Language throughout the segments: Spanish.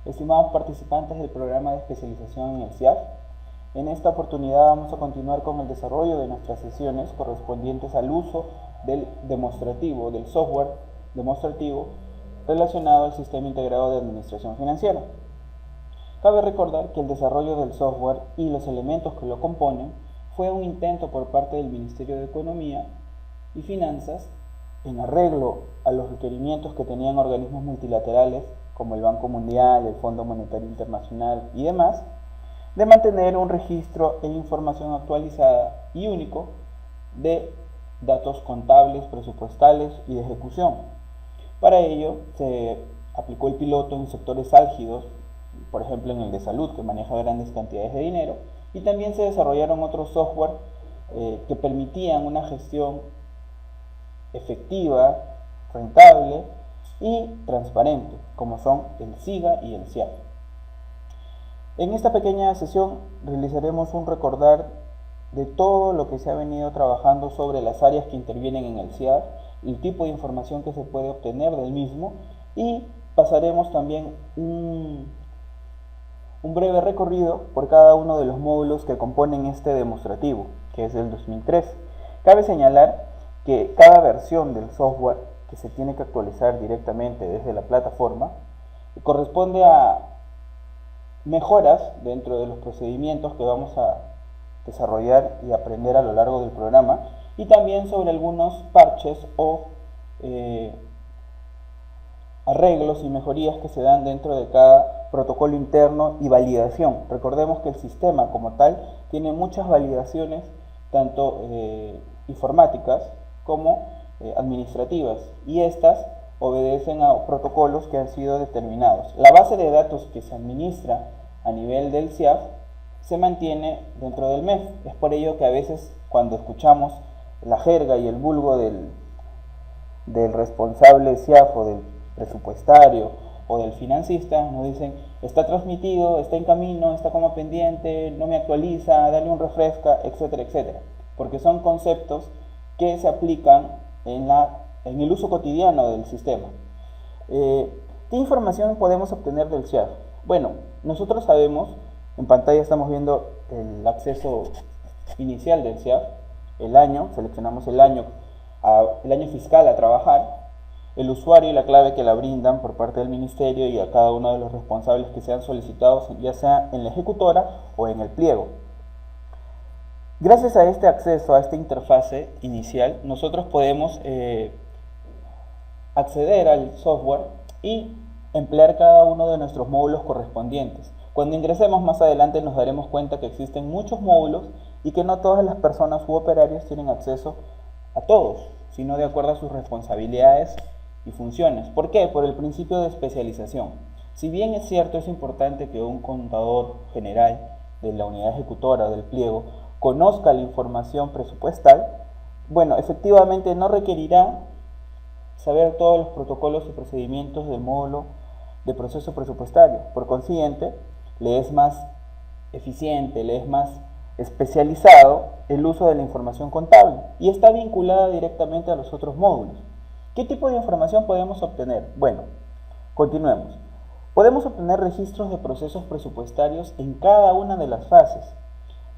Estimados participantes del programa de especialización en el CIAF, en esta oportunidad vamos a continuar con el desarrollo de nuestras sesiones correspondientes al uso del demostrativo, del software demostrativo relacionado al Sistema Integrado de Administración Financiera. Cabe recordar que el desarrollo del software y los elementos que lo componen fue un intento por parte del Ministerio de Economía y Finanzas en arreglo a los requerimientos que tenían organismos multilaterales como el Banco Mundial, el Fondo Monetario Internacional y demás, de mantener un registro e información actualizada y único de datos contables, presupuestales y de ejecución. Para ello se aplicó el piloto en sectores álgidos, por ejemplo en el de salud, que maneja grandes cantidades de dinero, y también se desarrollaron otros software que permitían una gestión efectiva, rentable y transparente, como son el SIGA y el CIAF. En esta pequeña sesión realizaremos un recordar de todo lo que se ha venido trabajando sobre las áreas que intervienen en el CIAF, el tipo de información que se puede obtener del mismo, y pasaremos también un breve recorrido por cada uno de los módulos que componen este demostrativo, que es del 2003. Cabe señalar que cada versión del software que se tiene que actualizar directamente desde la plataforma corresponde a mejoras dentro de los procedimientos que vamos a desarrollar y aprender a lo largo del programa, y también sobre algunos parches o arreglos y mejorías que se dan dentro de cada protocolo interno y validación. Recordemos que el sistema como tal tiene muchas validaciones, tanto informáticas como administrativas, y estas obedecen a protocolos que han sido determinados. La base de datos que se administra a nivel del CIAF se mantiene dentro del MEF. Es por ello que a veces cuando escuchamos la jerga y el vulgo del responsable CIAF o del presupuestario o del financista, nos dicen: está transmitido, está en camino, está como pendiente, no me actualiza, dale un refresca, etcétera, etcétera, porque son conceptos que se aplican en el uso cotidiano del sistema. ¿Qué información podemos obtener del CIAF? Bueno, nosotros sabemos, en pantalla estamos viendo el acceso inicial del CIAF, el año, seleccionamos el año fiscal a trabajar, el usuario y la clave que la brindan por parte del ministerio y a cada uno de los responsables que sean solicitados, ya sea en la ejecutora o en el pliego. Gracias a este acceso, a esta interfase inicial, nosotros podemos acceder al software y emplear cada uno de nuestros módulos correspondientes. Cuando ingresemos más adelante nos daremos cuenta que existen muchos módulos y que no todas las personas u operarios tienen acceso a todos, sino de acuerdo a sus responsabilidades y funciones. ¿Por qué? Por el principio de especialización. Si bien es cierto, es importante que un contador general de la unidad ejecutora o del pliego conozca la información presupuestal, bueno, efectivamente no requerirá saber todos los protocolos y procedimientos del módulo de proceso presupuestario. Por consiguiente, le es más eficiente, le es más especializado el uso de la información contable y está vinculada directamente a los otros módulos. ¿Qué tipo de información podemos obtener? Bueno, continuemos. Podemos obtener registros de procesos presupuestarios en cada una de las fases,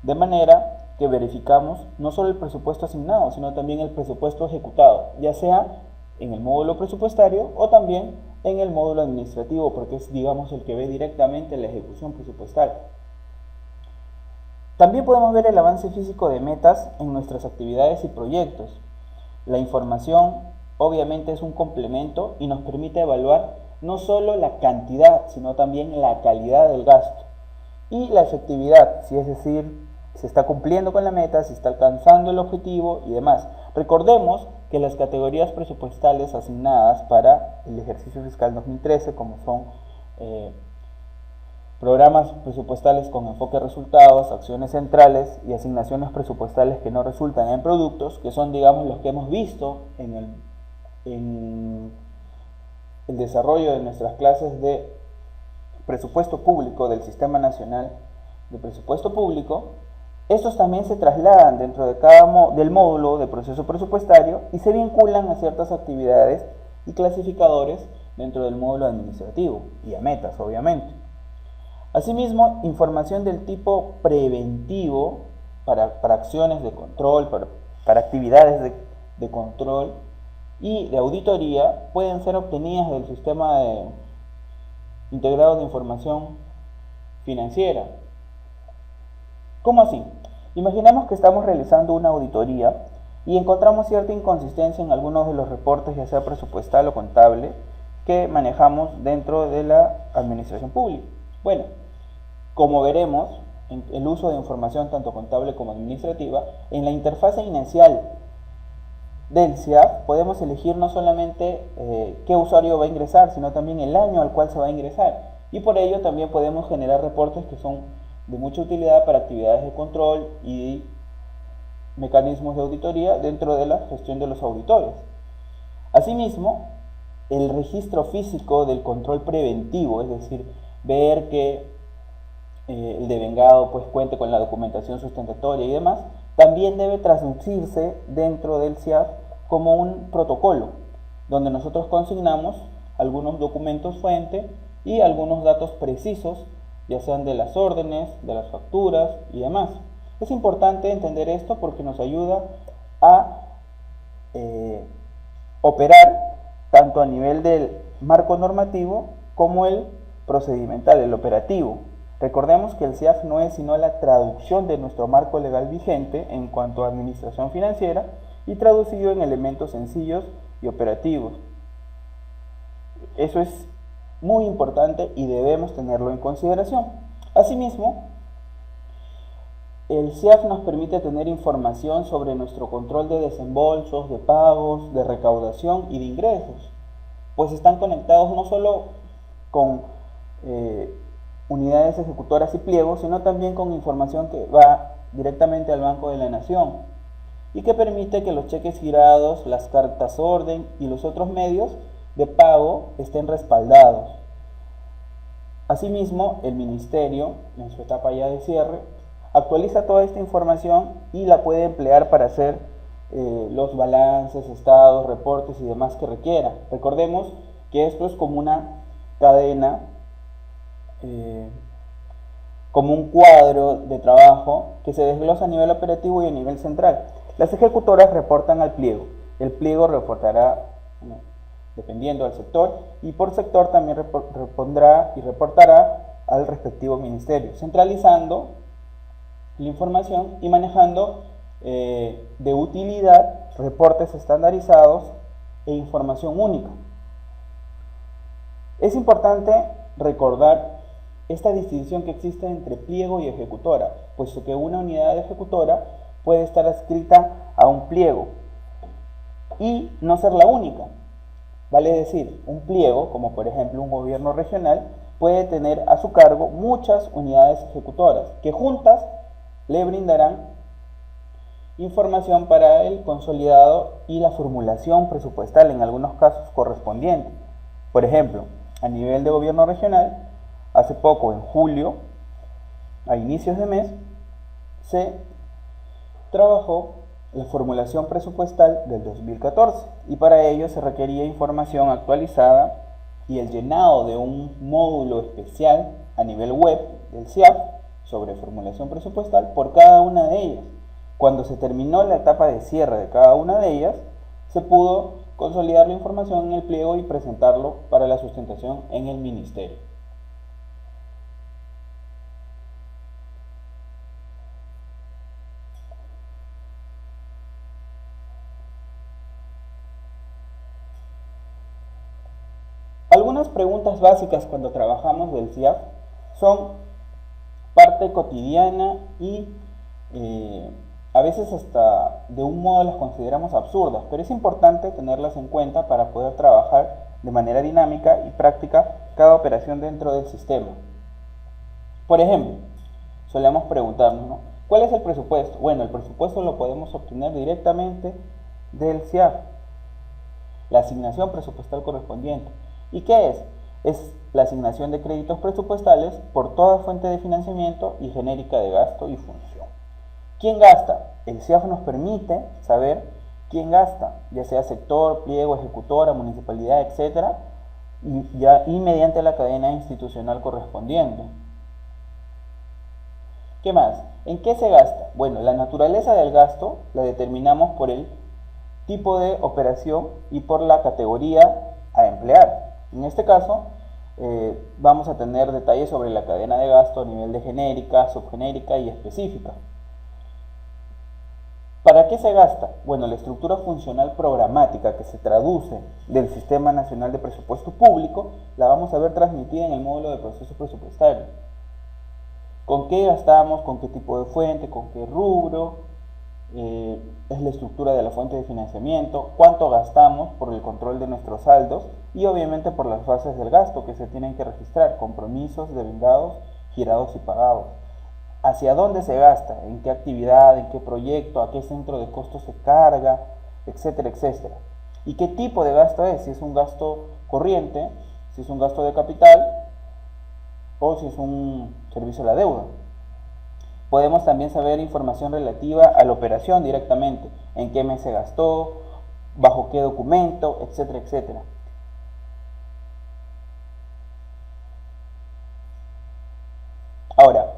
de manera que verificamos no solo el presupuesto asignado, sino también el presupuesto ejecutado, ya sea en el módulo presupuestario o también en el módulo administrativo, porque es, digamos, el que ve directamente la ejecución presupuestal. También podemos ver el avance físico de metas en nuestras actividades y proyectos. La información obviamente es un complemento y nos permite evaluar no solo la cantidad, sino también la calidad del gasto y la efectividad, si es decir, se está cumpliendo con la meta, se está alcanzando el objetivo y demás. Recordemos que las categorías presupuestales asignadas para el ejercicio fiscal 2013, como son programas presupuestales con enfoque a resultados, acciones centrales y asignaciones presupuestales que no resultan en productos, que son, digamos, los que hemos visto en el desarrollo de nuestras clases de presupuesto público del Sistema Nacional de Presupuesto Público. Estos también se trasladan dentro de del módulo de proceso presupuestario y se vinculan a ciertas actividades y clasificadores dentro del módulo administrativo y a metas, obviamente. Asimismo, información del tipo preventivo para acciones de control, para actividades de control y de auditoría pueden ser obtenidas del sistema integrado de información financiera. ¿Cómo así? Imaginemos que estamos realizando una auditoría y encontramos cierta inconsistencia en algunos de los reportes, ya sea presupuestal o contable, que manejamos dentro de la administración pública. Bueno, como veremos, en el uso de información tanto contable como administrativa, en la interfase inicial del SIAF podemos elegir no solamente qué usuario va a ingresar, sino también el año al cual se va a ingresar. Y por ello también podemos generar reportes que son de mucha utilidad para actividades de control y mecanismos de auditoría dentro de la gestión de los auditores. Asimismo, el registro físico del control preventivo, es decir, ver que el devengado pues cuente con la documentación sustentatoria y demás, también debe traducirse dentro del SIAF como un protocolo, donde nosotros consignamos algunos documentos fuente y algunos datos precisos, ya sean de las órdenes, de las facturas y demás. Es importante entender esto porque nos ayuda a operar tanto a nivel del marco normativo como el procedimental, el operativo. Recordemos que el SIAF no es sino la traducción de nuestro marco legal vigente en cuanto a administración financiera y traducido en elementos sencillos y operativos. Eso es muy importante y debemos tenerlo en consideración. Asimismo, el SIAF nos permite tener información sobre nuestro control de desembolsos, de pagos, de recaudación y de ingresos, pues están conectados no solo con unidades ejecutoras y pliegos, sino también con información que va directamente al Banco de la Nación y que permite que los cheques girados, las cartas orden y los otros medios de pago estén respaldados. Asimismo, el Ministerio, en su etapa ya de cierre, actualiza toda esta información y la puede emplear para hacer los balances, estados, reportes y demás que requiera. Recordemos que esto es como una cadena, como un cuadro de trabajo que se desglosa a nivel operativo y a nivel central. Las ejecutoras reportan al pliego, el pliego reportará dependiendo del sector y por sector también repondrá y reportará al respectivo ministerio, centralizando la información y manejando de utilidad reportes estandarizados e información única. Es importante recordar esta distinción que existe entre pliego y ejecutora, puesto que una unidad ejecutora puede estar adscrita a un pliego y no ser la única. Vale decir, un pliego, como por ejemplo un gobierno regional, puede tener a su cargo muchas unidades ejecutoras que juntas le brindarán información para el consolidado y la formulación presupuestal en algunos casos correspondientes. Por ejemplo, a nivel de gobierno regional, hace poco, en julio, a inicios de mes, se trabajó la formulación presupuestal del 2014 y para ello se requería información actualizada y el llenado de un módulo especial a nivel web del SIAF sobre formulación presupuestal por cada una de ellas. Cuando se terminó la etapa de cierre de cada una de ellas, se pudo consolidar la información en el pliego y presentarlo para la sustentación en el ministerio. Algunas preguntas básicas cuando trabajamos del SIAF son parte cotidiana y a veces hasta de un modo las consideramos absurdas, pero es importante tenerlas en cuenta para poder trabajar de manera dinámica y práctica cada operación dentro del sistema. Por ejemplo, solemos preguntarnos, ¿no? ¿Cuál es el presupuesto? Bueno, el presupuesto lo podemos obtener directamente del SIAF, la asignación presupuestal correspondiente. ¿Y qué es? Es la asignación de créditos presupuestales por toda fuente de financiamiento y genérica de gasto y función. ¿Quién gasta? El SIAF nos permite saber quién gasta, ya sea sector, pliego, ejecutora, municipalidad, etc. y mediante la cadena institucional correspondiente. ¿Qué más? ¿En qué se gasta? Bueno, la naturaleza del gasto la determinamos por el tipo de operación y por la categoría a emplear. En este caso, vamos a tener detalles sobre la cadena de gasto a nivel de genérica, subgenérica y específica. ¿Para qué se gasta? Bueno, la estructura funcional programática que se traduce del Sistema Nacional de Presupuesto Público la vamos a ver transmitida en el módulo de proceso presupuestario. ¿Con qué gastamos? ¿Con qué tipo de fuente? ¿Con qué rubro? Es la estructura de la fuente de financiamiento, cuánto gastamos por el control de nuestros saldos y obviamente por las fases del gasto que se tienen que registrar, compromisos, devengados, girados y pagados. Hacia dónde se gasta, en qué actividad, en qué proyecto, a qué centro de costo se carga, etcétera, etcétera. Y qué tipo de gasto es, si es un gasto corriente, si es un gasto de capital o si es un servicio a la deuda. Podemos también saber información relativa a la operación directamente, en qué mes se gastó, bajo qué documento, etcétera, etcétera. Ahora,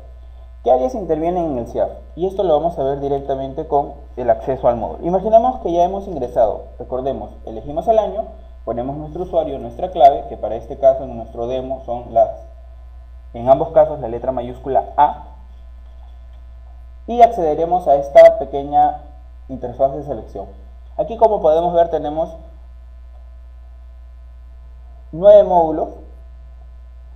¿qué áreas intervienen en el CIAF? Y esto lo vamos a ver directamente con el acceso al módulo. Imaginemos que ya hemos ingresado, recordemos, elegimos el año, ponemos nuestro usuario, nuestra clave, que para este caso en nuestro demo son en ambos casos la letra mayúscula A, y accederemos a esta pequeña interfaz de selección. Aquí, como podemos ver, tenemos 9 módulos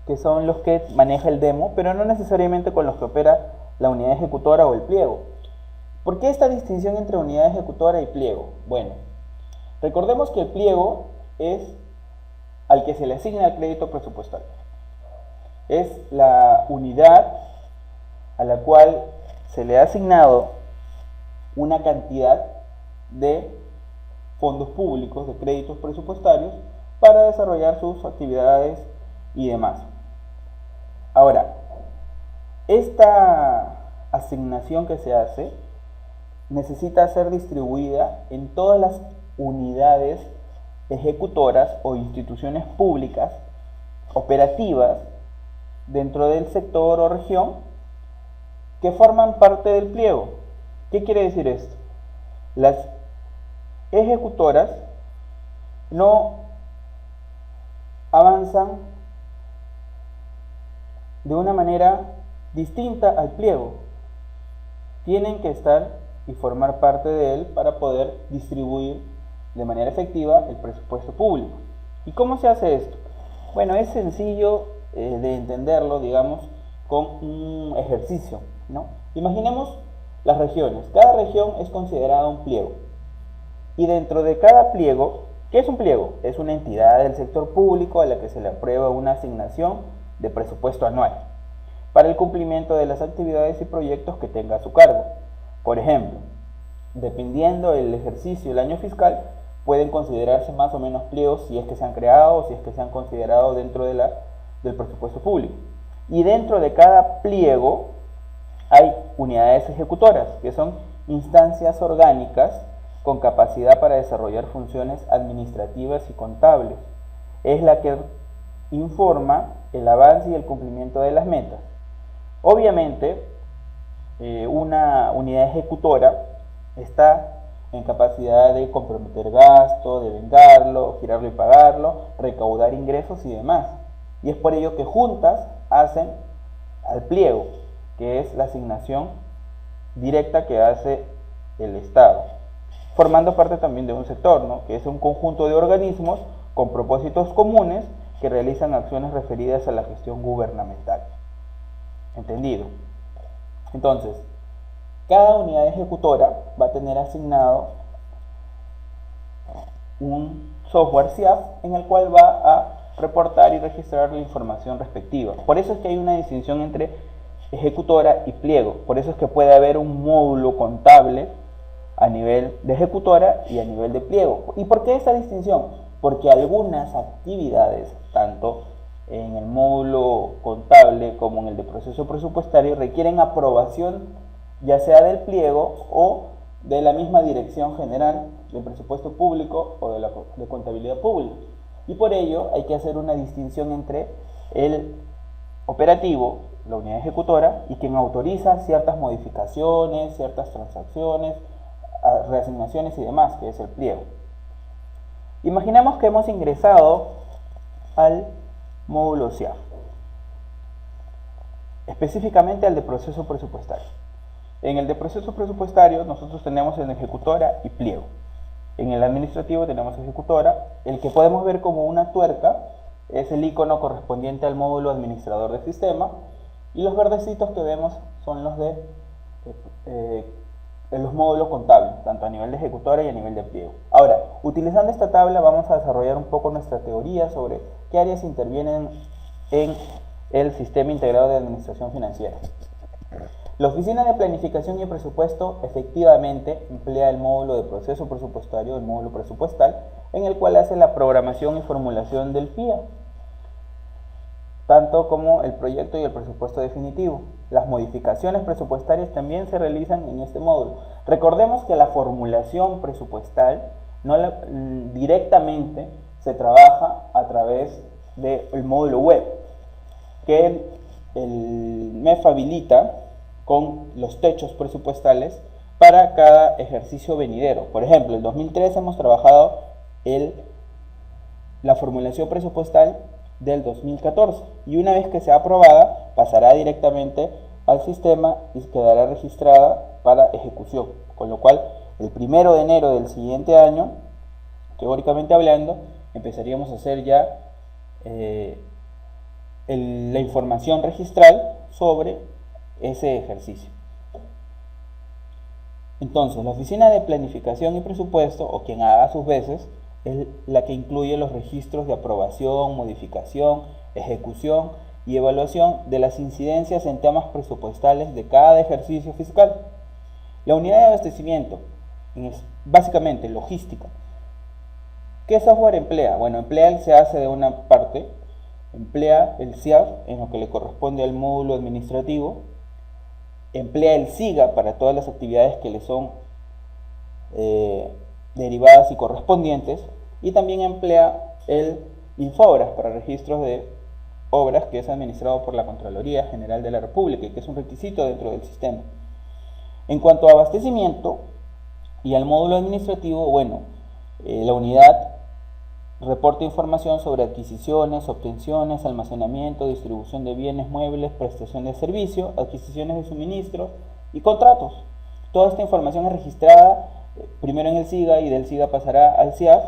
que son los que maneja el demo, pero no necesariamente con los que opera la unidad ejecutora o el pliego. ¿Por qué esta distinción entre unidad ejecutora y pliego? Bueno, recordemos que el pliego es al que se le asigna el crédito presupuestario. Es la unidad a la cual se le ha asignado una cantidad de fondos públicos, de créditos presupuestarios, para desarrollar sus actividades y demás. Ahora, esta asignación que se hace necesita ser distribuida en todas las unidades ejecutoras o instituciones públicas operativas dentro del sector o región que forman parte del pliego. ¿Qué quiere decir esto? Las ejecutoras no avanzan de una manera distinta al pliego. Tienen que estar y formar parte de él para poder distribuir de manera efectiva el presupuesto público. ¿Y cómo se hace esto? Bueno, es sencillo de entenderlo, digamos, con un ejercicio, ¿no? Imaginemos las regiones. Cada región es considerada un pliego. Y dentro de cada pliego, ¿qué es un pliego? Es una entidad del sector público a la que se le aprueba una asignación de presupuesto anual para el cumplimiento de las actividades y proyectos que tenga a su cargo. Por ejemplo, dependiendo del ejercicio del año fiscal, pueden considerarse más o menos pliegos si es que se han creado o si es que se han considerado dentro de del presupuesto público. Y dentro de cada pliego hay unidades ejecutoras, que son instancias orgánicas con capacidad para desarrollar funciones administrativas y contables. Es la que informa el avance y el cumplimiento de las metas. Obviamente, una unidad ejecutora está en capacidad de comprometer gasto, de vengarlo, girarlo y pagarlo, recaudar ingresos y demás. Y es por ello que juntas hacen al pliego, que es la asignación directa que hace el Estado, formando parte también de un sector, ¿no? Que es un conjunto de organismos con propósitos comunes que realizan acciones referidas a la gestión gubernamental. ¿Entendido? Entonces, cada unidad ejecutora va a tener asignado un software CIAF en el cual va a reportar y registrar la información respectiva. Por eso es que hay una distinción entre ejecutora y pliego. Por eso es que puede haber un módulo contable a nivel de ejecutora y a nivel de pliego. ¿Y por qué esa distinción? Porque algunas actividades, tanto en el módulo contable como en el de proceso presupuestario, requieren aprobación ya sea del pliego o de la misma Dirección General de Presupuesto Público o de contabilidad pública. Y por ello hay que hacer una distinción entre el operativo, la unidad ejecutora, y quien autoriza ciertas modificaciones, ciertas transacciones, reasignaciones y demás, que es el pliego. Imaginemos que hemos ingresado al módulo SIAF, específicamente al de proceso presupuestario. En el de proceso presupuestario nosotros tenemos en ejecutora y pliego. En el administrativo tenemos ejecutora. El que podemos ver como una tuerca es el icono correspondiente al módulo administrador de sistema, y los verdecitos que vemos son los de los módulos contables, tanto a nivel de ejecutora y a nivel de pliego. Ahora, utilizando esta tabla vamos a desarrollar un poco nuestra teoría sobre qué áreas intervienen en el sistema integrado de administración financiera. La Oficina de Planificación y Presupuesto efectivamente emplea el módulo de proceso presupuestario, el módulo presupuestal, en el cual hace la programación y formulación del FIA, tanto como el proyecto y el presupuesto definitivo. Las modificaciones presupuestarias también se realizan en este módulo. Recordemos que la formulación presupuestal directamente se trabaja a través del módulo web, que el MEF habilita con los techos presupuestales para cada ejercicio venidero. Por ejemplo, en 2013 hemos trabajado la formulación presupuestal del 2014, y una vez que sea aprobada pasará directamente al sistema y quedará registrada para ejecución, con lo cual el 1 de enero del siguiente año, teóricamente hablando, empezaríamos a hacer ya la información registral sobre ese ejercicio. Entonces, la Oficina de Planificación y Presupuesto, o quien haga a sus veces, es la que incluye los registros de aprobación, modificación, ejecución y evaluación de las incidencias en temas presupuestales de cada ejercicio fiscal. La unidad de abastecimiento es básicamente logística. ¿Qué software emplea? Bueno, emplea el SEACE de una parte, emplea el SIAF en lo que le corresponde al módulo administrativo, emplea el SIGA para todas las actividades que le son derivadas y correspondientes, y también emplea el Infobras para registros de obras, que es administrado por la Contraloría General de la República y que es un requisito dentro del sistema. En cuanto a abastecimiento y al módulo administrativo, bueno, la unidad reporta información sobre adquisiciones, obtenciones, almacenamiento, distribución de bienes muebles, prestación de servicio, adquisiciones de suministros y contratos. Toda esta información es registrada primero en el SIGA, y del SIGA pasará al SIAF,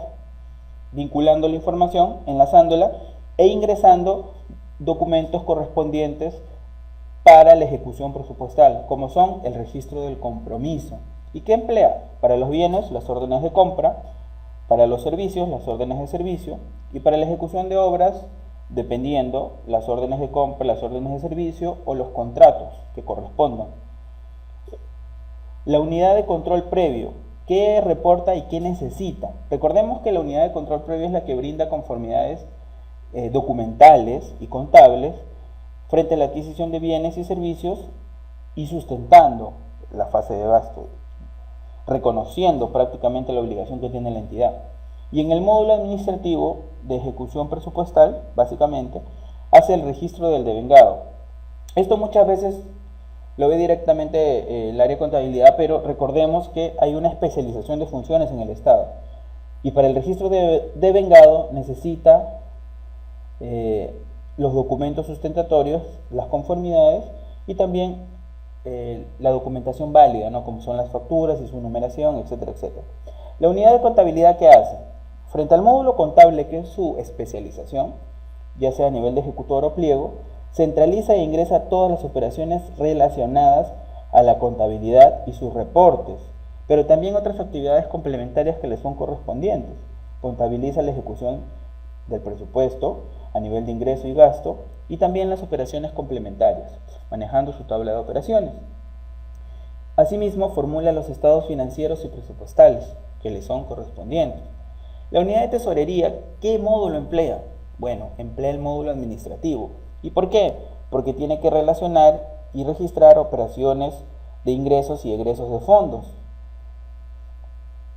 vinculando la información, enlazándola e ingresando documentos correspondientes para la ejecución presupuestal, como son el registro del compromiso. ¿Y qué emplea? Para los bienes, las órdenes de compra; para los servicios, las órdenes de servicio; y para la ejecución de obras, dependiendo, las órdenes de compra, las órdenes de servicio o los contratos que correspondan. La unidad de control previo, ¿qué reporta y qué necesita? Recordemos que la unidad de control previo es la que brinda conformidades documentales y contables frente a la adquisición de bienes y servicios, y sustentando la fase de gasto, reconociendo prácticamente la obligación que tiene la entidad. Y en el módulo administrativo de ejecución presupuestal, básicamente, hace el registro del devengado. Esto muchas veces lo ve directamente el área de contabilidad, pero recordemos que hay una especialización de funciones en el Estado. Y para el registro de devengado necesita los documentos sustentatorios, las conformidades y también la documentación válida, ¿no? Como son las facturas y su numeración, etcétera, etcétera. La unidad de contabilidad, ¿qué hace? Frente al módulo contable, que es su especialización, ya sea a nivel de ejecutor o pliego, centraliza e ingresa todas las operaciones relacionadas a la contabilidad y sus reportes, pero también otras actividades complementarias que le son correspondientes. Contabiliza la ejecución del presupuesto a nivel de ingreso y gasto, y también las operaciones complementarias, manejando su tabla de operaciones. Asimismo, formula los estados financieros y presupuestales que le son correspondientes. La unidad de tesorería, ¿qué módulo emplea? Bueno, emplea el módulo administrativo. ¿Y por qué? Porque tiene que relacionar y registrar operaciones de ingresos y egresos de fondos.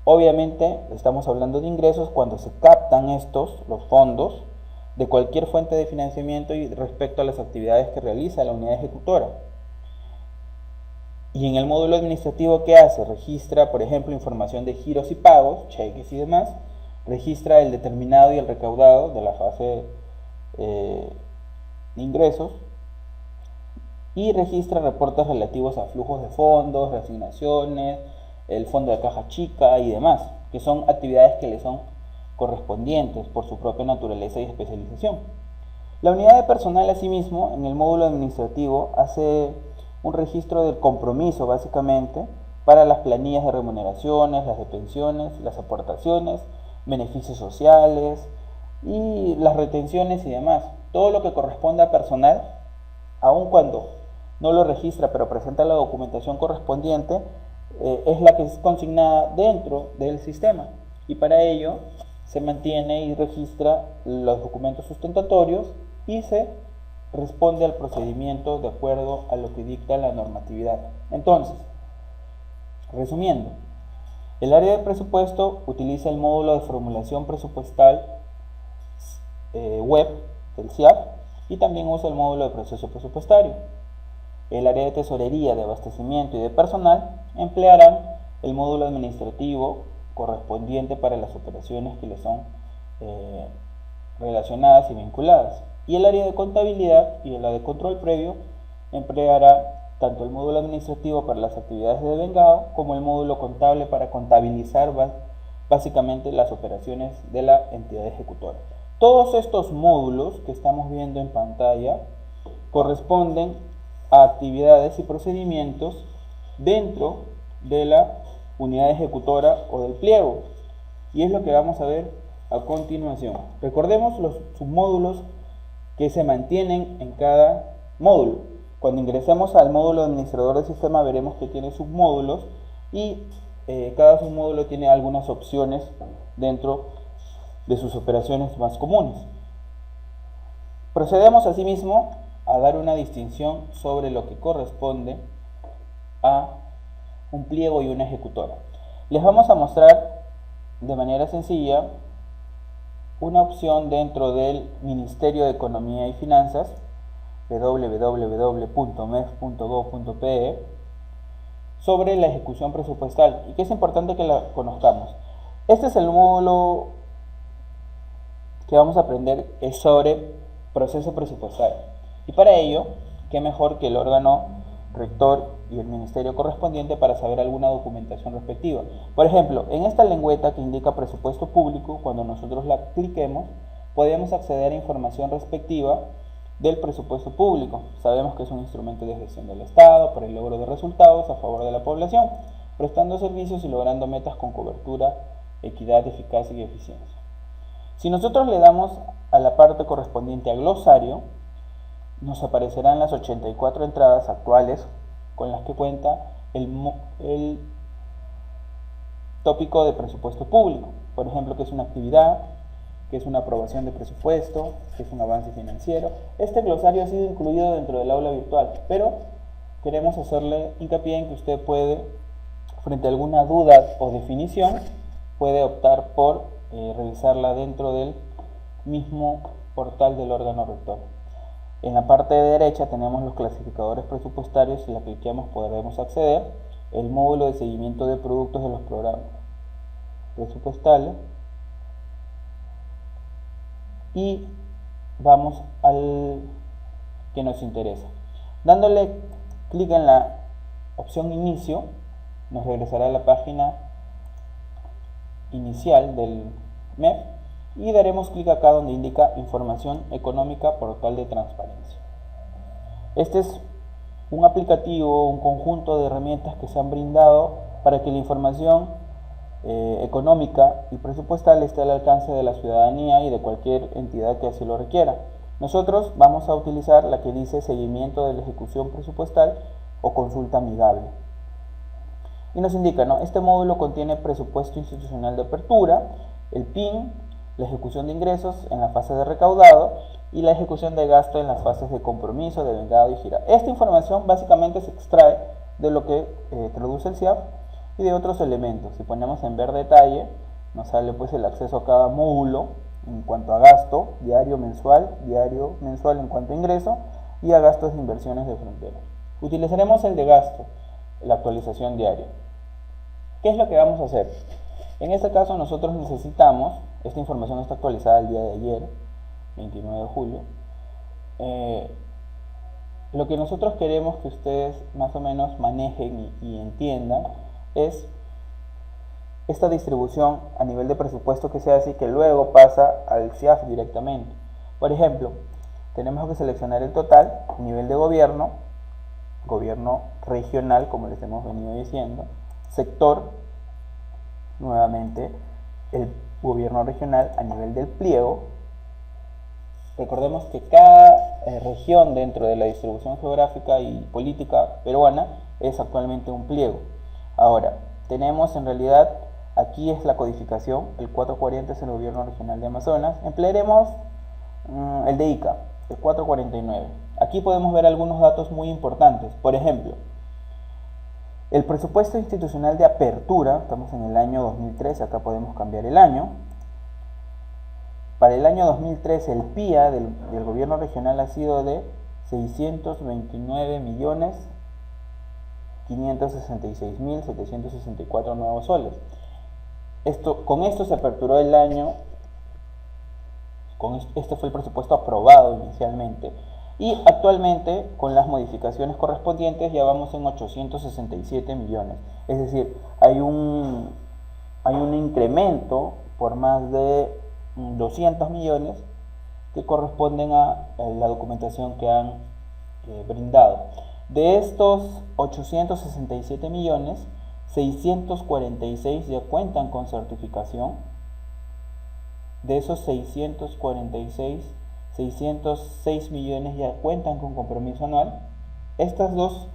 Obviamente, estamos hablando de ingresos cuando se capta captan estos, los fondos, de cualquier fuente de financiamiento y respecto a las actividades que realiza la unidad ejecutora. Y en el módulo administrativo, ¿qué hace? Registra, por ejemplo, información de giros y pagos, cheques y demás. Registra el determinado y el recaudado de la fase de ingresos. Y registra reportes relativos a flujos de fondos, reasignaciones, el fondo de caja chica y demás, que son actividades que le son correspondientes por su propia naturaleza y especialización. La unidad de personal, asimismo, en el módulo administrativo hace un registro del compromiso, básicamente, para las planillas de remuneraciones, las de pensiones, las aportaciones, beneficios sociales y las retenciones y demás. Todo lo que corresponde a personal, aun cuando no lo registra pero presenta la documentación correspondiente, es la que es consignada dentro del sistema, y para ello se mantiene y registra los documentos sustentatorios y se responde al procedimiento de acuerdo a lo que dicta la normatividad. Entonces, resumiendo, el área de presupuesto utiliza el módulo de formulación presupuestal web del SIAP y también usa el módulo de proceso presupuestario. El área de tesorería, de abastecimiento y de personal emplearán el módulo administrativo correspondiente para las operaciones que le son relacionadas y vinculadas. Y el área de contabilidad y la de control previo empleará tanto el módulo administrativo para las actividades de devengado como el módulo contable para contabilizar básicamente las operaciones de la entidad ejecutora. Todos estos módulos que estamos viendo en pantalla corresponden a actividades y procedimientos dentro de la unidad ejecutora o del pliego, y es lo que vamos a ver a continuación. Recordemos los submódulos que se mantienen en cada módulo. Cuando ingresemos al módulo administrador del sistema veremos que tiene submódulos y cada submódulo tiene algunas opciones dentro de sus operaciones más comunes. Procedemos asimismo a dar una distinción sobre lo que corresponde a un pliego y una ejecutora. Les vamos a mostrar de manera sencilla una opción dentro del Ministerio de Economía y Finanzas, www.mef.gov.pe, sobre la ejecución presupuestal, y que es importante que la conozcamos. Este es el módulo que vamos a aprender, es sobre proceso presupuestal, y para ello, qué mejor que el órgano rector y el ministerio correspondiente para saber alguna documentación respectiva. Por ejemplo, en esta lengüeta que indica presupuesto público, cuando nosotros la cliquemos, podemos acceder a información respectiva del presupuesto público. Sabemos que es un instrumento de gestión del Estado para el logro de resultados a favor de la población, prestando servicios y logrando metas con cobertura, equidad, eficacia y eficiencia. Si nosotros le damos a la parte correspondiente a glosario, nos aparecerán las 84 entradas actuales con las que cuenta el tópico de presupuesto público. Por ejemplo, que es una actividad, que es una aprobación de presupuesto, que es un avance financiero. Este glosario ha sido incluido dentro del aula virtual, pero queremos hacerle hincapié en que usted puede, frente a alguna duda o definición, puede optar por revisarla dentro del mismo portal del órgano rector. En la parte de derecha tenemos los clasificadores presupuestarios, si la cliqueamos podremos acceder, el módulo de seguimiento de productos de los programas presupuestales, y vamos al que nos interesa. Dándole clic en la opción inicio, nos regresará a la página inicial del MEF y daremos clic acá donde indica información económica, portal de transparencia. Este es un aplicativo, un conjunto de herramientas que se han brindado para que la información económica y presupuestal esté al alcance de la ciudadanía y de cualquier entidad que así lo requiera. Nosotros vamos a utilizar la que dice seguimiento de la ejecución presupuestal o consulta amigable. Y nos indica, ¿no? Este módulo contiene presupuesto institucional de apertura, el PIN, la ejecución de ingresos en la fase de recaudado y la ejecución de gasto en las fases de compromiso, de devengado y gira. Esta información básicamente se extrae de lo que traduce el SIAP y de otros elementos. Si ponemos en ver detalle, Nos sale pues el acceso a cada módulo en cuanto a gasto, diario mensual en cuanto a ingreso y a gastos de inversiones de frontera. Utilizaremos el de gasto, la actualización diaria. ¿Qué es lo que vamos a hacer? En este caso nosotros necesitamos, esta información está actualizada el día de ayer, 29 de julio, lo que nosotros queremos que ustedes más o menos manejen y entiendan es esta distribución a nivel de presupuesto que se hace y que luego pasa al CIAF directamente. Por ejemplo, tenemos que seleccionar el total, nivel de gobierno regional, como les hemos venido diciendo, sector, nuevamente el gobierno regional a nivel del pliego. Recordemos que cada región dentro de la distribución geográfica y política peruana es actualmente un pliego. Ahora, tenemos en realidad, aquí es la codificación, el 440 es el gobierno regional de Amazonas. Emplearemos el de Ica, el 449. Aquí podemos ver algunos datos muy importantes. Por ejemplo, el presupuesto institucional de apertura, estamos en el año 2013, acá podemos cambiar el año. Para el año 2013 el PIA del gobierno regional ha sido de 629.566.764 nuevos soles. Con esto se aperturó el año, este fue el presupuesto aprobado inicialmente, y actualmente con las modificaciones correspondientes ya vamos en 867 millones. Es decir, hay un incremento por más de 200 millones que corresponden a la documentación que han brindado. De estos 867 millones, 646 ya cuentan con certificación. De esos 606 millones ya cuentan con compromiso anual. Estas dos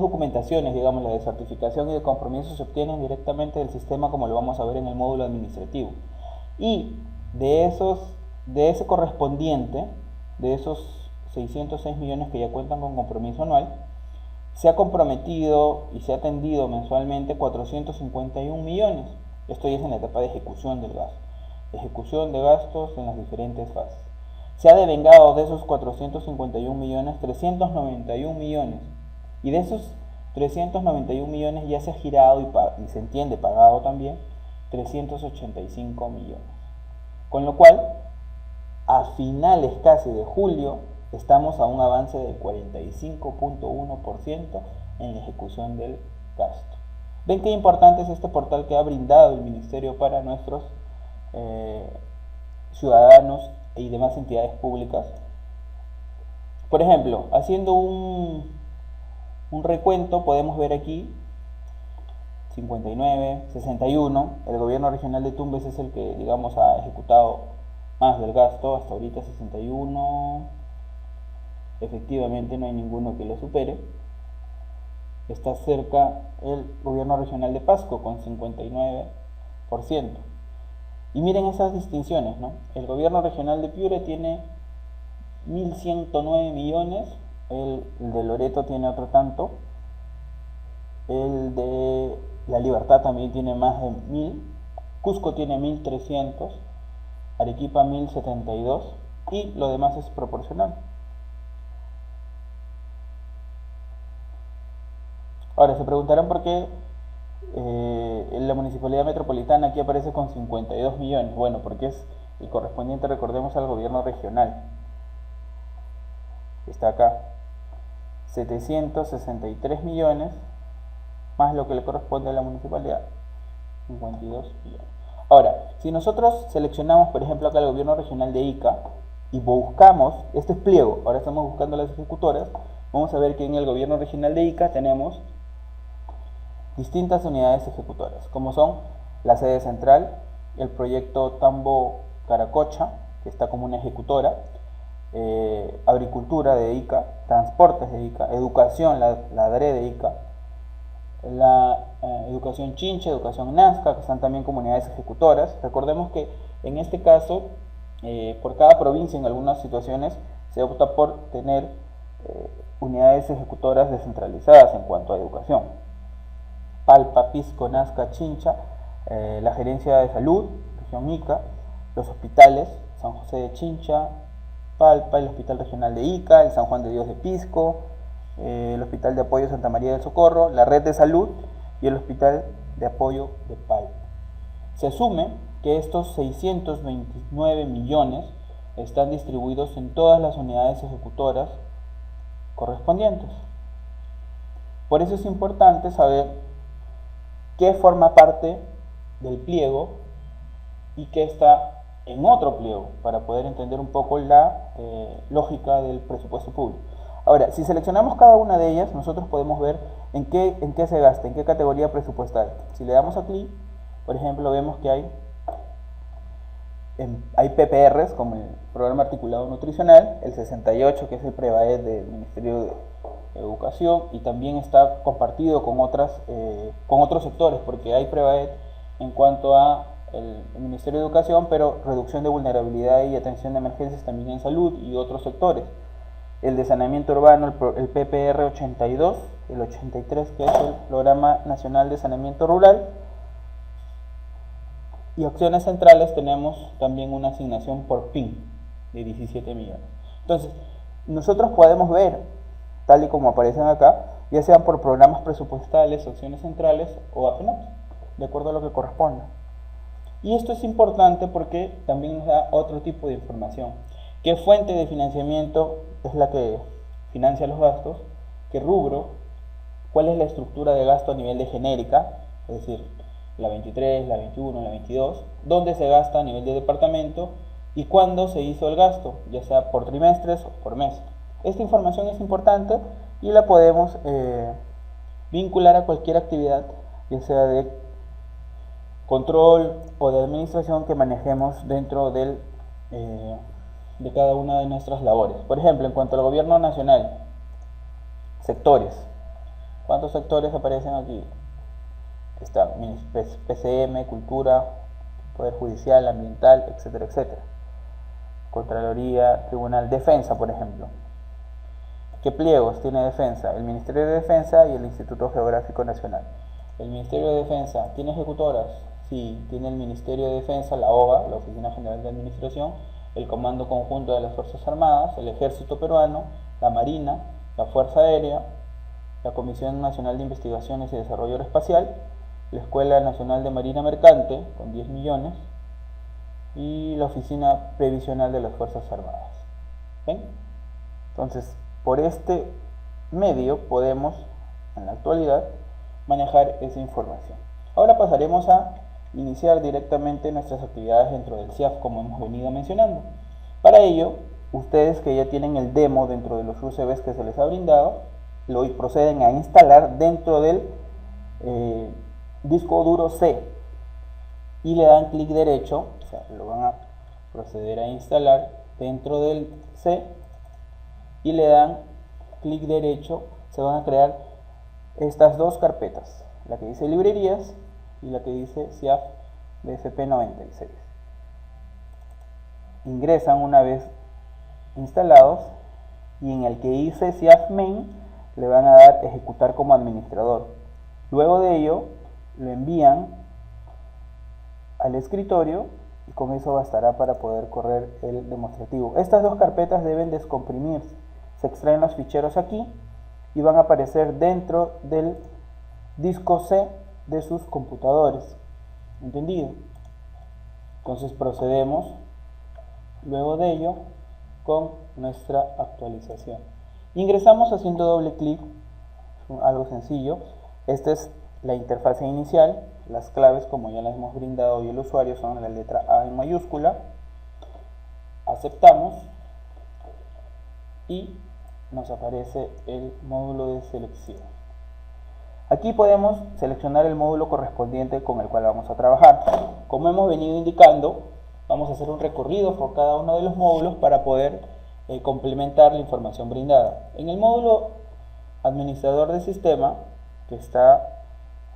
documentaciones, digamos, la de certificación y de compromiso, se obtienen directamente del sistema, como lo vamos a ver en el módulo administrativo. Y de ese correspondiente, de esos 606 millones que ya cuentan con compromiso anual, se ha comprometido y se ha atendido mensualmente 451 millones. Esto ya es en la etapa de ejecución del gasto. Ejecución de gastos en las diferentes fases. Se ha devengado de esos 451 millones, 391 millones. Y de esos 391 millones ya se ha girado y se entiende pagado también 385 millones. Con lo cual, a finales casi de julio, estamos a un avance del 45.1% en la ejecución del gasto. ¿Ven qué importante es este portal que ha brindado el Ministerio para nuestros ciudadanos y demás entidades públicas? Por ejemplo, haciendo un recuento, podemos ver aquí 59, 61, el gobierno regional de Tumbes es el que, digamos, ha ejecutado más del gasto, hasta ahorita 61, efectivamente no hay ninguno que lo supere. Está cerca el gobierno regional de Pasco con 59%. Y miren esas distinciones, ¿no? El gobierno regional de Piura tiene 1.109 millones, el de Loreto tiene otro tanto, el de La Libertad también tiene más de 1.000, Cusco tiene 1.300, Arequipa 1.072 y lo demás es proporcional. Ahora se preguntarán por qué la Municipalidad Metropolitana aquí aparece con 52 millones. Bueno, porque es el correspondiente, recordemos, al gobierno regional. Está acá. 763 millones más lo que le corresponde a la municipalidad. 52 millones. Ahora, si nosotros seleccionamos, por ejemplo, acá el gobierno regional de Ica y buscamos, este es pliego, ahora estamos buscando las ejecutoras, vamos a ver que en el gobierno regional de Ica tenemos distintas unidades ejecutoras, como son la sede central, el proyecto Tambo Caracocha, que está como una ejecutora, agricultura de Ica, transportes de Ica, educación, la DRE de Ica, la educación Chincha, educación Nazca, que están también como unidades ejecutoras. Recordemos que en este caso, por cada provincia en algunas situaciones se opta por tener unidades ejecutoras descentralizadas en cuanto a educación. Palpa, Pisco, Nazca, Chincha, la Gerencia de Salud, región Ica, los hospitales, San José de Chincha, Palpa, el Hospital Regional de Ica, el San Juan de Dios de Pisco, el Hospital de Apoyo Santa María del Socorro, la Red de Salud y el Hospital de Apoyo de Palpa. Se asume que estos 629 millones están distribuidos en todas las unidades ejecutoras correspondientes. Por eso es importante saber qué forma parte del pliego y qué está en otro pliego para poder entender un poco la lógica del presupuesto público. Ahora, si seleccionamos cada una de ellas, nosotros podemos ver en qué se gasta, en qué categoría presupuestal. Si le damos a clic, por ejemplo, vemos que hay PPRs, como el Programa Articulado Nutricional, el 68, que es el PREVAED del Ministerio de Educación, y también está compartido con otros sectores, porque hay PREVAED en cuanto a el Ministerio de Educación, pero reducción de vulnerabilidad y atención de emergencias también en salud y otros sectores. El de saneamiento urbano, el PPR 82, el 83, que es el Programa Nacional de Saneamiento Rural, y acciones centrales tenemos también una asignación por PIN de 17 millones. Entonces, nosotros podemos ver, tal y como aparecen acá, ya sean por programas presupuestales, acciones centrales o APNOPS, de acuerdo a lo que corresponda. Y esto es importante porque también nos da otro tipo de información. ¿Qué fuente de financiamiento es la que financia los gastos? ¿Qué rubro? ¿Cuál es la estructura de gasto a nivel de genérica? Es decir, la 23, la 21, la 22, dónde se gasta a nivel de departamento y cuándo se hizo el gasto, ya sea por trimestres o por mes. Esta información es importante y la podemos vincular a cualquier actividad, ya sea de control o de administración que manejemos dentro de cada una de nuestras labores. Por ejemplo, en cuanto al gobierno nacional, sectores. ¿Cuántos sectores aparecen aquí? Está PCM, Cultura, Poder Judicial, Ambiental, etcétera, etcétera. Contraloría, Tribunal, Defensa, por ejemplo. ¿Qué pliegos tiene Defensa? El Ministerio de Defensa y el Instituto Geográfico Nacional. El Ministerio de Defensa, ¿tiene ejecutoras? Sí, tiene el Ministerio de Defensa, la OGA, la Oficina General de Administración, el Comando Conjunto de las Fuerzas Armadas, el Ejército Peruano, la Marina, la Fuerza Aérea, la Comisión Nacional de Investigaciones y Desarrollo Aeroespacial, la Escuela Nacional de Marina Mercante, con 10 millones, y la Oficina Previsional de las Fuerzas Armadas. ¿Ven? Entonces, por este medio podemos, en la actualidad, manejar esa información. Ahora pasaremos a iniciar directamente nuestras actividades dentro del CIAF, como hemos venido mencionando. Para ello, ustedes que ya tienen el demo dentro de los UCBs que se les ha brindado, lo proceden a instalar dentro del disco duro C y le dan clic derecho, o sea, lo van a proceder a instalar dentro del C y le dan clic derecho. Se van a crear estas dos carpetas, la que dice librerías y la que dice CIAF BFP96. Ingresan una vez instalados y en el que dice CIAF main le van a dar ejecutar como administrador. Luego de ello lo envían al escritorio y con eso bastará para poder correr el demostrativo. Estas dos carpetas deben descomprimirse. Se extraen los ficheros aquí y van a aparecer dentro del disco C de sus computadores. ¿Entendido? Entonces procedemos luego de ello con nuestra actualización. Ingresamos haciendo doble clic, algo sencillo. Esta es la interfase inicial. Las claves, como ya las hemos brindado hoy el usuario, son la letra A en mayúscula. Aceptamos y nos aparece el módulo de selección. Aquí podemos seleccionar el módulo correspondiente con el cual vamos a trabajar. Como hemos venido indicando, vamos a hacer un recorrido por cada uno de los módulos para poder complementar la información brindada. En el módulo administrador de sistema, que está,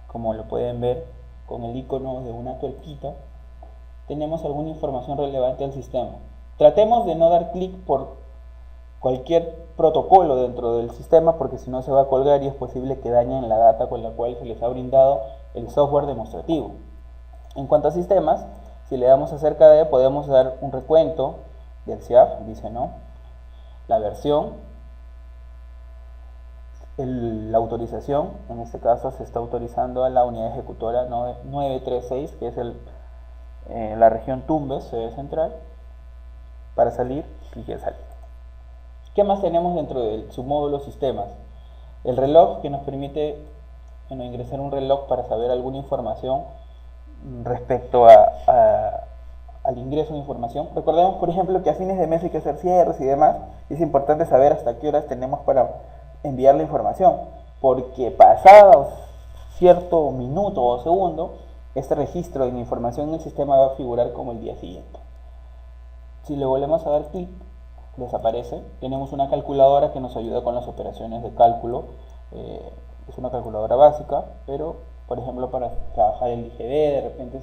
como lo pueden ver, con el icono de una tuerquita, tenemos alguna información relevante al sistema. Tratemos de no dar clic por cualquier protocolo dentro del sistema, porque si no se va a colgar y es posible que dañen la data con la cual se les ha brindado el software demostrativo. En cuanto a sistemas, si le damos acerca de, podemos dar un recuento del CIAF, dice no, la versión, la autorización, en este caso se está autorizando a la unidad ejecutora 936, que es la región Tumbes, sede central, para salir y que sale. ¿Qué más tenemos dentro de su módulo sistemas? El reloj, que nos permite ingresar un reloj para saber alguna información respecto al ingreso de información. Recordemos, por ejemplo, que a fines de mes hay que hacer cierres y demás, y es importante saber hasta qué horas tenemos para enviar la información, porque pasados cierto minuto o segundo, este registro de la información en el sistema va a figurar como el día siguiente. Si le volvemos a dar clic, desaparece. Tenemos una calculadora que nos ayuda con las operaciones de cálculo. Es una calculadora básica, pero por ejemplo para trabajar el IGB de repente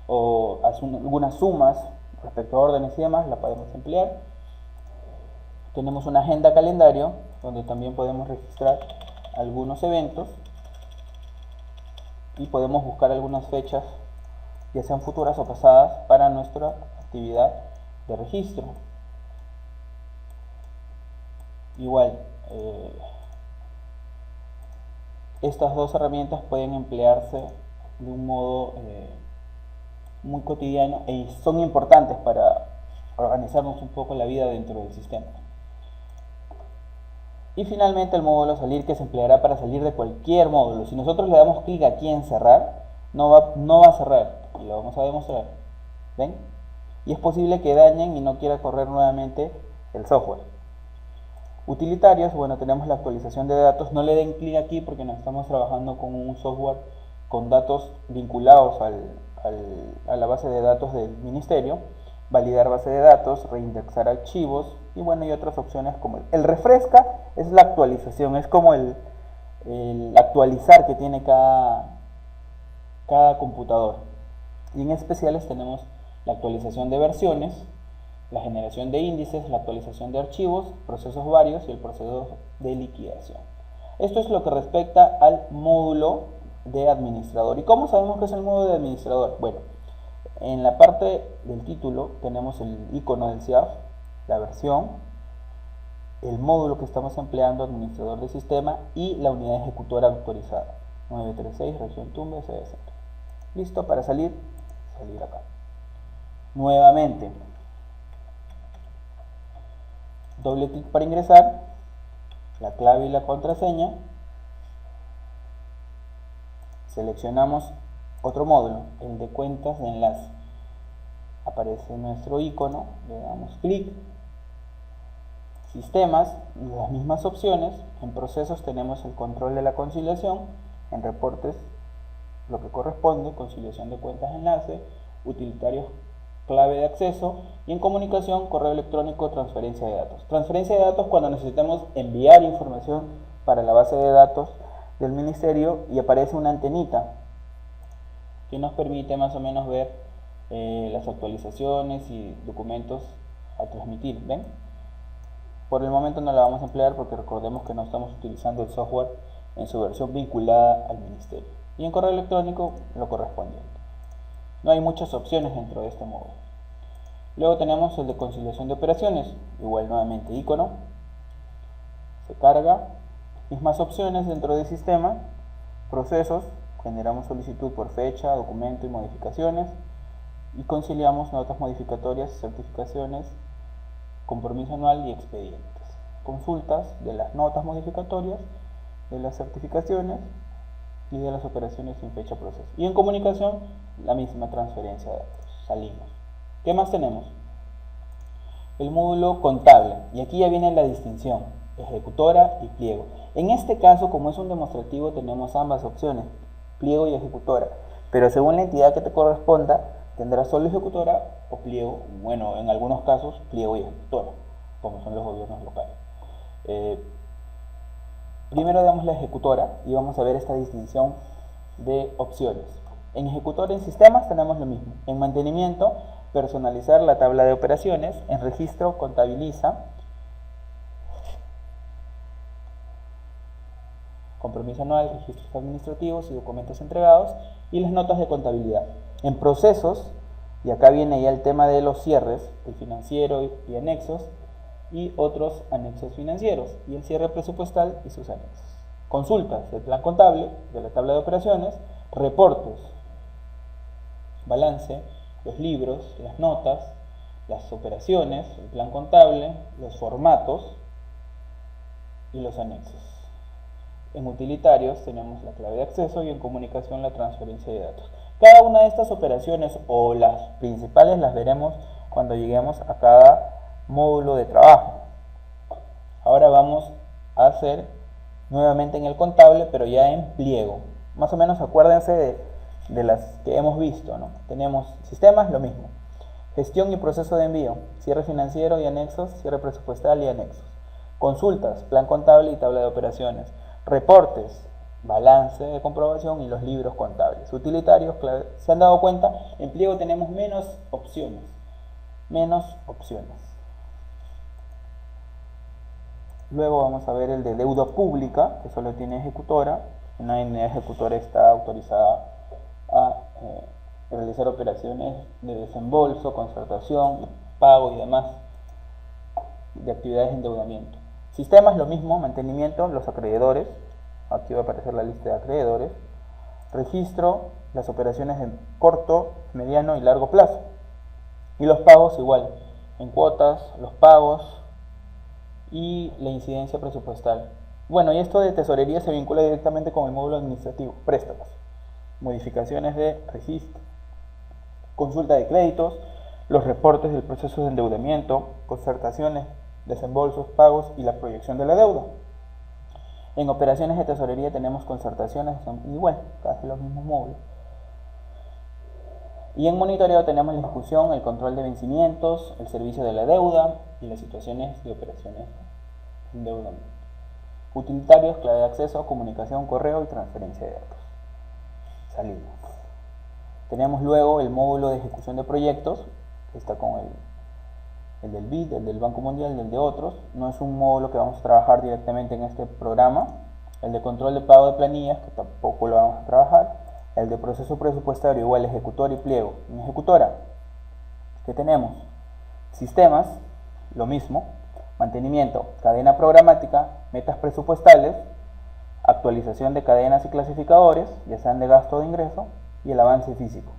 o hacer algunas sumas respecto a órdenes y demás, la podemos emplear. Tenemos una agenda calendario donde también podemos registrar algunos eventos y podemos buscar algunas fechas, ya sean futuras o pasadas, para nuestra actividad de registro. Igual, estas dos herramientas pueden emplearse de un modo muy cotidiano y son importantes para organizarnos un poco la vida dentro del sistema. Y finalmente el módulo salir, que se empleará para salir de cualquier módulo. Si nosotros le damos clic aquí en cerrar, no va a cerrar, y lo vamos a demostrar. ¿Ven? Y es posible que dañen y no quiera correr nuevamente el software. Utilitarios, bueno, tenemos la actualización de datos. No le den clic aquí porque no estamos trabajando con un software con datos vinculados a la base de datos del ministerio. Validar base de datos, reindexar archivos y bueno, y otras opciones como el refresca, es la actualización, es como el actualizar que tiene cada computador. Y en especiales tenemos la actualización de versiones, la generación de índices, la actualización de archivos, procesos varios y el proceso de liquidación. Esto es lo que respecta al módulo de administrador. ¿Y cómo sabemos que es el módulo de administrador? Bueno, en la parte del título tenemos el icono del CIAF, la versión, el módulo que estamos empleando, administrador de sistema, y la unidad ejecutora autorizada, 936, región Tumbes, sede central. Listo, para salir acá. Nuevamente, doble clic para ingresar, la clave y la contraseña, seleccionamos otro módulo, el de cuentas de enlace. Aparece nuestro icono, le damos clic. Sistemas, las mismas opciones. En procesos tenemos el control de la conciliación. En reportes, lo que corresponde, conciliación de cuentas de enlace. Utilitarios, clave de acceso. Y en comunicación, correo electrónico, transferencia de datos. Transferencia de datos cuando necesitamos enviar información para la base de datos del ministerio y aparece una antenita que nos permite más o menos ver las actualizaciones y documentos a transmitir. ¿Ven? Por el momento no la vamos a emplear porque recordemos que no estamos utilizando el software en su versión vinculada al ministerio. Y en correo electrónico lo correspondiente. No hay muchas opciones dentro de este módulo. Luego tenemos el de conciliación de operaciones, igual nuevamente icono, se carga, mismas opciones dentro del sistema, procesos, generamos solicitud por fecha, documento y modificaciones, y conciliamos notas modificatorias, certificaciones, compromiso anual y expedientes. Consultas de las notas modificatorias, de las certificaciones y de las operaciones sin fecha proceso. Y en comunicación, la misma transferencia de datos. Salimos. ¿Qué más tenemos? El módulo contable. Y aquí ya viene la distinción, ejecutora y pliego. En este caso, como es un demostrativo, tenemos ambas opciones, pliego y ejecutora. Pero según la entidad que te corresponda, tendrás solo ejecutora o pliego, bueno, en algunos casos pliego y ejecutora, como son los gobiernos locales. Primero damos la ejecutora y vamos a ver esta distinción de opciones. En ejecutora en sistemas tenemos lo mismo. En mantenimiento, personalizar la tabla de operaciones. En registro, contabiliza. compromiso anual, registros administrativos y documentos entregados, y las notas de contabilidad. En procesos, y acá viene ya el tema de los cierres, el financiero y anexos, y otros anexos financieros, y el cierre presupuestal y sus anexos. Consultas del plan contable, de la tabla de operaciones, reportes, balance, los libros, las notas, las operaciones, el plan contable, los formatos y los anexos. En utilitarios tenemos la clave de acceso y en comunicación la transferencia de datos. Cada una de estas operaciones o las principales las veremos cuando lleguemos a cada módulo de trabajo. Ahora vamos a hacer nuevamente en el contable, pero ya en pliego. Más o menos acuérdense de las que hemos visto, ¿no? Tenemos sistemas, lo mismo. Gestión y proceso de envío, cierre financiero y anexos, cierre presupuestal y anexos. Consultas, plan contable y tabla de operaciones. Reportes, balance de comprobación y los libros contables. Utilitarios, ¿se han dado cuenta? En pliego tenemos menos opciones. Luego vamos a ver el de deuda pública, que solo tiene ejecutora. Una unidad ejecutora está autorizada a realizar operaciones de desembolso, concertación, pago y demás de actividades de endeudamiento. Sistemas, lo mismo, mantenimiento, los acreedores. Aquí va a aparecer la lista de acreedores. Registro, las operaciones de corto, mediano y largo plazo. Y los pagos igual, en cuotas, los pagos y la incidencia presupuestal. Bueno, y esto de tesorería se vincula directamente con el módulo administrativo, préstamos, modificaciones de registro, consulta de créditos, los reportes del proceso de endeudamiento, concertaciones, desembolsos, pagos y la proyección de la deuda. En operaciones de tesorería tenemos concertaciones, igual, casi los mismos módulos. Y en monitoreo tenemos la ejecución, el control de vencimientos, el servicio de la deuda y las situaciones de operaciones de endeudamiento. Utilitarios, clave de acceso, comunicación, correo y transferencia de datos. Salimos. Tenemos luego el módulo de ejecución de proyectos, que está con el del BID, el del Banco Mundial, el de otros. No es un módulo que vamos a trabajar directamente en este programa. El de control de pago de planillas, que tampoco lo vamos a trabajar. El de proceso presupuestario, igual ejecutor y pliego. En ejecutora, ¿qué tenemos? Sistemas, lo mismo. Mantenimiento, cadena programática, metas presupuestales, actualización de cadenas y clasificadores, ya sean de gasto o de ingreso, y el avance físico.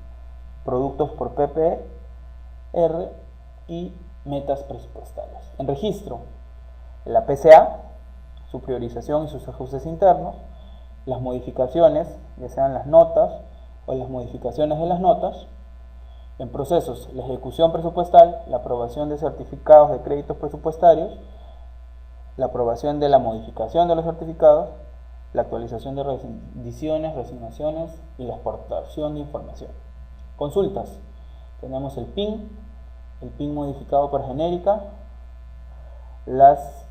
Productos por PPR y metas presupuestales. En registro, la PCA, su priorización y sus ajustes internos, las modificaciones, ya sean las notas o las modificaciones de las notas. En procesos, la ejecución presupuestal, la aprobación de certificados de créditos presupuestarios, la aprobación de la modificación de los certificados, la actualización de rendiciones, resignaciones y la exportación de información. Consultas, tenemos el PIN modificado por genérica, las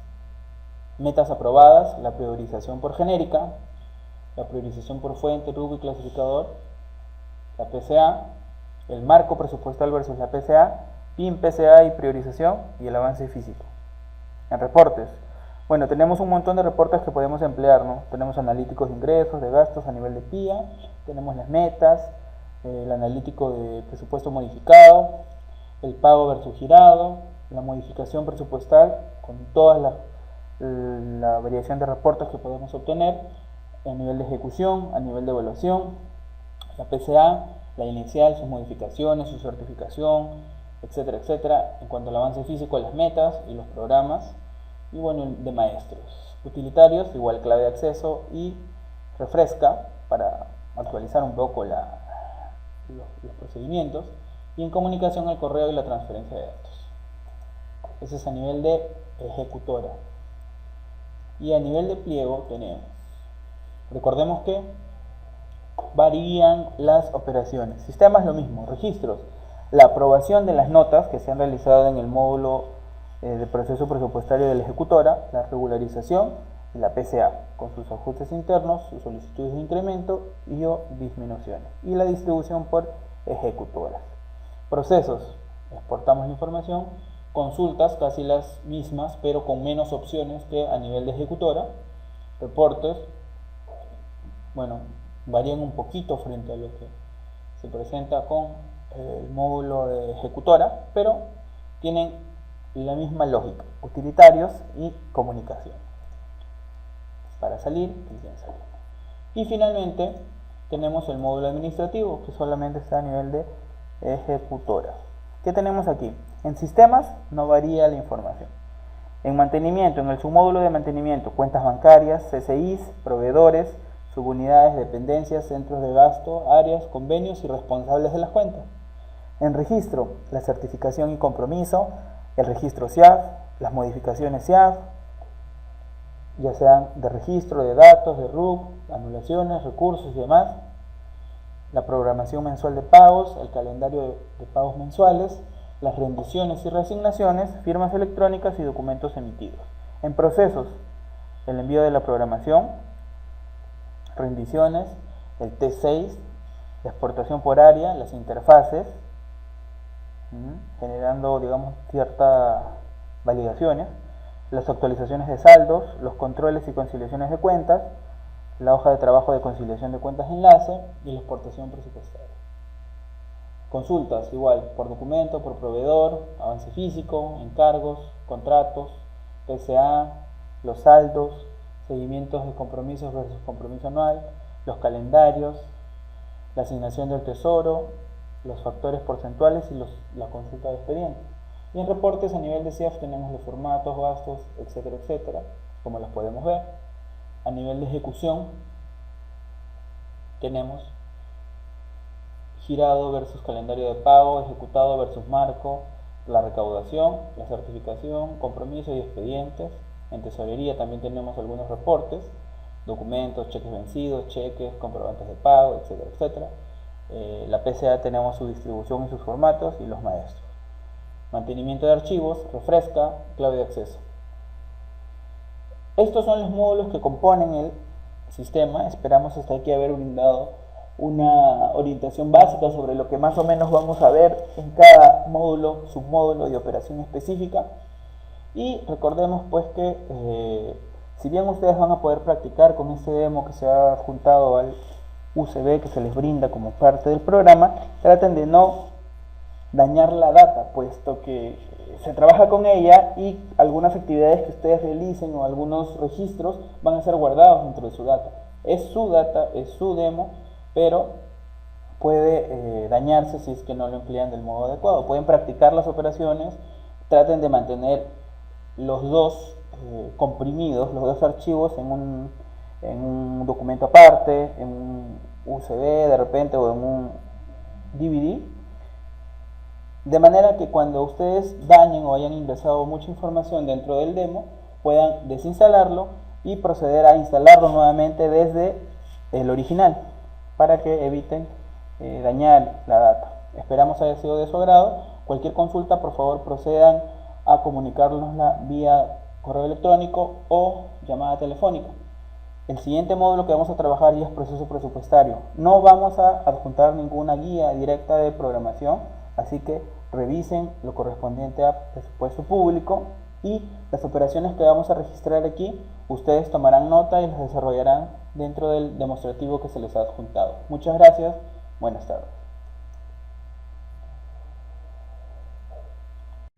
metas aprobadas, la priorización por genérica, la priorización por fuente, rubro y clasificador, la PCA, el marco presupuestal versus la PCA, PIN, PCA y priorización y el avance físico. En reportes, bueno, tenemos un montón de reportes que podemos emplear, ¿no? Tenemos analíticos de ingresos, de gastos a nivel de PIA, tenemos las metas, el analítico de presupuesto modificado, el pago versus girado, la modificación presupuestal con toda la variación de reportes que podemos obtener a nivel de ejecución, a nivel de evaluación, la PCA, la inicial, sus modificaciones, su certificación, etcétera, etcétera. En cuanto al avance físico, las metas y los programas, y bueno, de maestros. Utilitarios, igual clave de acceso y refresca para actualizar un poco los procedimientos. Y en comunicación, el correo y la transferencia de datos. Ese es a nivel de ejecutora. Y a nivel de pliego tenemos, recordemos que varían las operaciones. Sistemas, lo mismo. Registros, la aprobación de las notas que se han realizado en el módulo de proceso presupuestario de la ejecutora, la regularización y la PCA, con sus ajustes internos, sus solicitudes de incremento y o disminuciones. Y la distribución por ejecutoras. Procesos, exportamos la información. Consultas, casi las mismas, pero con menos opciones que a nivel de ejecutora. Reportes, bueno, varían un poquito frente a lo que se presenta con el módulo de ejecutora, pero tienen la misma lógica, utilitarios y comunicación. Para salir, clic en salir. Y finalmente tenemos el módulo administrativo, que solamente está a nivel de ejecutora. ¿Qué tenemos aquí? En sistemas no varía la información. En mantenimiento, en el submódulo de mantenimiento, cuentas bancarias, CCIs, proveedores, subunidades, dependencias, centros de gasto, áreas, convenios y responsables de las cuentas. En registro, la certificación y compromiso, el registro SIAF, las modificaciones SIAF, ya sean de registro de datos, de RUC, anulaciones, recursos y demás, la programación mensual de pagos, el calendario de pagos mensuales, las rendiciones y reasignaciones, firmas electrónicas y documentos emitidos. En procesos, el envío de la programación, rendiciones, el T6, la exportación por área, las interfaces, generando, digamos, ciertas validaciones, las actualizaciones de saldos, los controles y conciliaciones de cuentas, la hoja de trabajo de conciliación de cuentas enlace y la exportación presupuestaria. Consultas, igual, por documento, por proveedor, avance físico, encargos, contratos, PCA, los saldos, seguimientos de compromisos versus compromiso anual, los calendarios, la asignación del tesoro, los factores porcentuales y la consulta de expedientes. Y en reportes a nivel de CIAF tenemos los formatos, gastos, etcétera, etcétera, como los podemos ver. A nivel de ejecución tenemos girado versus calendario de pago, ejecutado versus marco, la recaudación, la certificación, compromiso y expedientes. En tesorería también tenemos algunos reportes, documentos, cheques vencidos, cheques, comprobantes de pago, etcétera, etcétera. La PCA tenemos su distribución y sus formatos y los maestros. Mantenimiento de archivos, refresca, clave de acceso. Estos son los módulos que componen el sistema. Esperamos hasta aquí haber brindado una orientación básica sobre lo que más o menos vamos a ver en cada módulo, submódulo de operación específica. Y recordemos pues que si bien ustedes van a poder practicar con este demo que se ha juntado al UCB que se les brinda como parte del programa, traten de no dañar la data, puesto que se trabaja con ella y algunas actividades que ustedes realicen o algunos registros van a ser guardados dentro de su data. Es su data, es su demo, pero puede dañarse si es que no lo emplean del modo adecuado. Pueden practicar las operaciones, traten de mantener los dos comprimidos, los dos archivos en un documento aparte, en un USB de repente o en un DVD, de manera que cuando ustedes dañen o hayan ingresado mucha información dentro del demo, puedan desinstalarlo y proceder a instalarlo nuevamente desde el original, para que eviten dañar la data. Esperamos haya sido de su agrado. Cualquier consulta, por favor, procedan a comunicarnosla vía correo electrónico o llamada telefónica. El siguiente módulo que vamos a trabajar ya es proceso presupuestario. No vamos a adjuntar ninguna guía directa de programación, así que revisen lo correspondiente a presupuesto público y las operaciones que vamos a registrar aquí, ustedes tomarán nota y las desarrollarán dentro del demostrativo que se les ha adjuntado. Muchas gracias, buenas tardes.